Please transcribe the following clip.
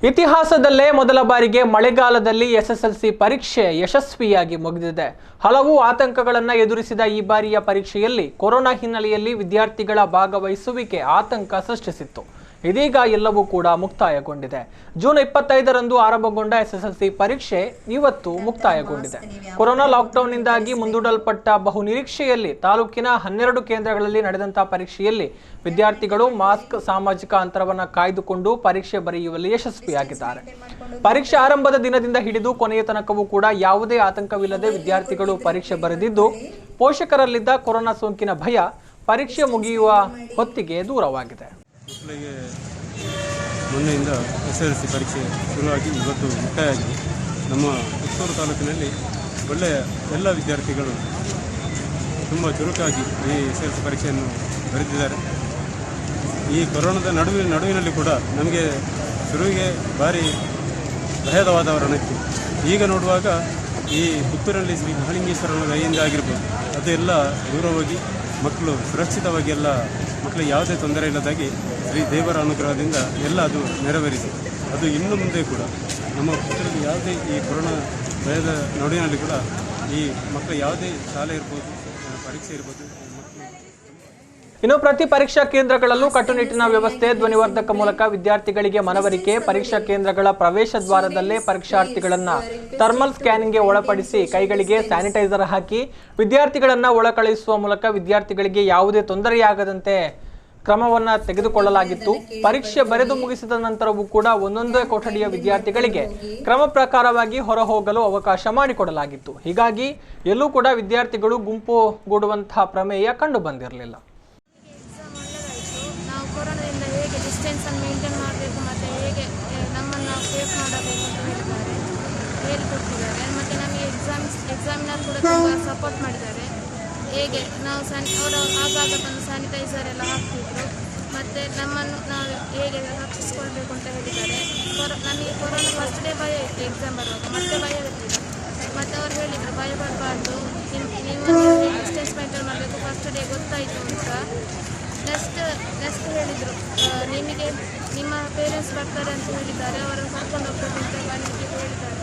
ಇತಿಹಾಸದಲ್ಲೇ ಮೊದಲ ಬಾರಿಗೆ ಮಳೆಗಾಲದಲ್ಲಿ ಎಸ್ಎಸ್ಎಲ್ಸಿ ಪರೀಕ್ಷೆ ಯಶಸ್ವಿಯಾಗಿ ಮುಗಿದಿದೆ. ಹಲವು ಆತಂಕಗಳನ್ನು ಎದುರಿಸಿದ ಈ ಬಾರಿಯ ಪರೀಕ್ಷೆಯಲ್ಲಿ ಕೊರೋನಾ ಹಿನ್ನೆಲೆಯಲ್ಲಿ ವಿದ್ಯಾರ್ಥಿಗಳ ಭಾಗವಹಿಸುವಿಕೆ ಆತಂಕ ಸೃಷ್ಟಿಸಿತ್ತು. ಇದೀಗ ಎಲ್ಲವೂ ಕೂಡ ಮುಕ್ತಾಯಗೊಂಡಿದೆ. ಜೂನ್ 25ರಂದು ಆರಂಭಗೊಂಡ ಎಸ್ಎಸ್ಎಲ್ಸಿ ಪರೀಕ್ಷೆ ಇವತ್ತು ಮುಕ್ತಾಯಗೊಂಡಿದೆ. ಕೊರೋನಾ ಲಾಕ್ಡೌನ್ನಿಂದಾಗಿ ಮುಂದೂಡಲ್ಪಟ್ಟ ಬಹುನಿರೀಕ್ಷೆಯಲ್ಲಿ ತಾಲೂಕಿನ 12 ಕೇಂದ್ರಗಳಲ್ಲಿ ನಡೆದಂತಹ ಪರೀಕ್ಷೆಯಲ್ಲಿ ವಿದ್ಯಾರ್ಥಿಗಳು ಮಾಸ್ಕ್, ಸಾಮಾಜಿಕ ಅಂತರವನ್ನು ಕಾಯ್ದುಕೊಂಡು ಪರೀಕ್ಷೆ ಬರೆಯುವಲ್ಲಿ ಯಶಸ್ವಿಯಾಗಿದ್ದಾರೆ. ಪರೀಕ್ಷೆ ಆರಂಭದ ದಿನದಿಂದ ಹಿಡಿದು ಕೊನೆಯ ತನಕವೂ ಕೂಡ ಯಾವುದೇ ಆತಂಕವಿಲ್ಲದೆ ವಿದ್ಯಾರ್ಥಿಗಳು ಪರೀಕ್ಷೆ ಬರೆದಿದ್ದು, ಪೋಷಕರಲ್ಲಿದ್ದ ಕೊರೋನಾ ಸೋಂಕಿನ ಭಯ ಪರೀಕ್ಷೆ ಮುಗಿಯುವ ಹೊತ್ತಿಗೆ ದೂರವಾಗಿದೆ. ಮಕ್ಕಳಿಗೆ ಮೊನ್ನೆಯಿಂದ ಎಸ್ಎಸ್ಎಲ್ಸಿ ಪರೀಕ್ಷೆ ಶುರುವಾಗಿ ಇವತ್ತು ಮುಕ್ತಾಯವಾಗಿದೆ. ನಮ್ಮ ಪುತ್ತೂರು ತಾಲೂಕಿನಲ್ಲಿ ಒಳ್ಳೆಯ ಎಲ್ಲ ವಿದ್ಯಾರ್ಥಿಗಳು ತುಂಬ ಚುರುಕಾಗಿ ಈ ಎಸ್ಎಸ್ಎಲ್ಸಿ ಪರೀಕ್ಷೆಯನ್ನು ಬರೆದಿದ್ದಾರೆ. ಈ ಕೊರೋನಾದ ನಡುವಿನಲ್ಲಿ ಕೂಡ ನಮಗೆ ಶುರುವಿಗೆ ಭಾರಿ ಭಯದ ವಾತಾವರಣ ಇತ್ತು. ಈಗ ನೋಡುವಾಗ ಈ ಪುತ್ತೂರಲ್ಲಿ ಶ್ರೀ ಮಹಾಲಿಂಗೇಶ್ವರನ ದಯೆಯಿಂದ ಆಗಿರ್ಬೋದು, ಅದೆಲ್ಲ ದೂರ ಹೋಗಿ ಮಕ್ಕಳು ಸುರಕ್ಷಿತವಾಗಿ ಎಲ್ಲ ಮಕ್ಕಳಿಗೆ ಯಾವುದೇ ತೊಂದರೆ ಇಲ್ಲದಾಗಿ ಶ್ರೀ ದೇವರ ಅನುಗ್ರಹದಿಂದ ಎಲ್ಲ ಅದು ನೆರವೇರಿದೆ. ಅದು ಇನ್ನು ಮುಂದೆ ಕೂಡ ನಮ್ಮ ಪುತ್ತೂರಲ್ಲಿ ಯಾವುದೇ ಈ ಕೊರೋನಾ ಭಯದ ನಡುವಿನಲ್ಲಿ ಕೂಡ ಈ ಮಕ್ಕಳು ಯಾವುದೇ ಶಾಲೆ ಇರ್ಬೋದು, ಪರೀಕ್ಷೆ ಇರ್ಬೋದು, ಇನ್ನು ಪ್ರತಿ ಪರೀಕ್ಷಾ ಕೇಂದ್ರಗಳಲ್ಲೂ ಕಟ್ಟುನಿಟ್ಟಿನ ವ್ಯವಸ್ಥೆ, ಧ್ವನಿವರ್ಧಕ ಮೂಲಕ ವಿದ್ಯಾರ್ಥಿಗಳಿಗೆ ಮನವರಿಕೆ, ಪರೀಕ್ಷಾ ಕೇಂದ್ರಗಳ ಪ್ರವೇಶ ದ್ವಾರದಲ್ಲೇ ಪರೀಕ್ಷಾರ್ಥಿಗಳನ್ನ ಥರ್ಮಲ್ ಸ್ಕ್ಯಾನಿಂಗ್ಗೆ ಒಳಪಡಿಸಿ ಕೈಗಳಿಗೆ ಸ್ಯಾನಿಟೈಸರ್ ಹಾಕಿ ವಿದ್ಯಾರ್ಥಿಗಳನ್ನ ಒಳಕಳುಹಿಸುವ ಮೂಲಕ ವಿದ್ಯಾರ್ಥಿಗಳಿಗೆ ಯಾವುದೇ ತೊಂದರೆಯಾಗದಂತೆ ಕ್ರಮವನ್ನು ತೆಗೆದುಕೊಳ್ಳಲಾಗಿತ್ತು. ಪರೀಕ್ಷೆ ಬರೆದು ಮುಗಿಸಿದ ನಂತರವೂ ಕೂಡ ಒಂದೊಂದೇ ಕೊಠಡಿಯ ವಿದ್ಯಾರ್ಥಿಗಳಿಗೆ ಕ್ರಮ ಪ್ರಕಾರವಾಗಿ ಹೊರಹೋಗಲು ಅವಕಾಶ ಮಾಡಿಕೊಡಲಾಗಿತ್ತು. ಹೀಗಾಗಿ ಎಲ್ಲೂ ಕೂಡ ವಿದ್ಯಾರ್ಥಿಗಳು ಗುಂಪುಗೂಡುವಂತಹ ಪ್ರಮೇಯ ಕಂಡು ಬಂದಿರಲಿಲ್ಲ. ಕೊರೋನಾದಿಂದ ಹೇಗೆ ಡಿಸ್ಟೆನ್ಸನ್ನು ಮೇಂಟೈನ್ ಮಾಡಬೇಕು ಮತ್ತು ಹೇಗೆ ನಮ್ಮನ್ನು ಸೇಫ್ ಮಾಡಬೇಕು ಅಂತ ಹೇಳಿಕೊಡ್ತಿದ್ದಾರೆ. ಮತ್ತು ನಮಗೆ ಎಕ್ಸಾಮಿನರ್ ಕೂಡ ತುಂಬ ಸಪೋರ್ಟ್ ಮಾಡಿದ್ದಾರೆ. ಹೇಗೆ ನಾವು ಅವರು ಆಗಾಗ ಬಂದು ಸ್ಯಾನಿಟೈಸರ್ ಎಲ್ಲ ಹಾಕ್ತಿದ್ರು ಮತ್ತು ನಮ್ಮನ್ನು ನಾವು ಹೇಗೆ ರಕ್ಷಿಸ್ಕೊಳ್ಬೇಕು ಅಂತ ಹೇಳಿದ್ದಾರೆ. ನಮಗೆ ಕೊರೋನಾ ಫಸ್ಟ್ ಡೇ ಭಯ ಇತ್ತು, ಎಕ್ಸಾಮ್ ಬರುವಾಗ ಮತ್ತೆ ಭಯ ಇರಲಿಲ್ಲ. ಮತ್ತು ಅವರು ಹೇಳಿದರು ಭಯ ಬರಬಾರ್ದು, ನೀವು ಡಿಸ್ಟೆನ್ಸ್ ಮೇಂಟೈನ್ ಮಾಡಬೇಕು, ಫಸ್ಟ್ ಡೇ ಗೊತ್ತಾಯಿತು ಅಂತ. ನೆಕ್ಸ್ಟ್ ಹೇಳಿದರು ನಿಮಗೆ ನಿಮ್ಮ ಪೇರೆಂಟ್ಸ್ ಬರ್ತಾರೆ ಅಂತ ಹೇಳಿದ್ದಾರೆ, ಅವರನ್ನು ಕರ್ಕೊಂಡು ಹೋಗ್ಬೇಕು ಅಂತ ಹೇಳಿದ್ದಾರೆ.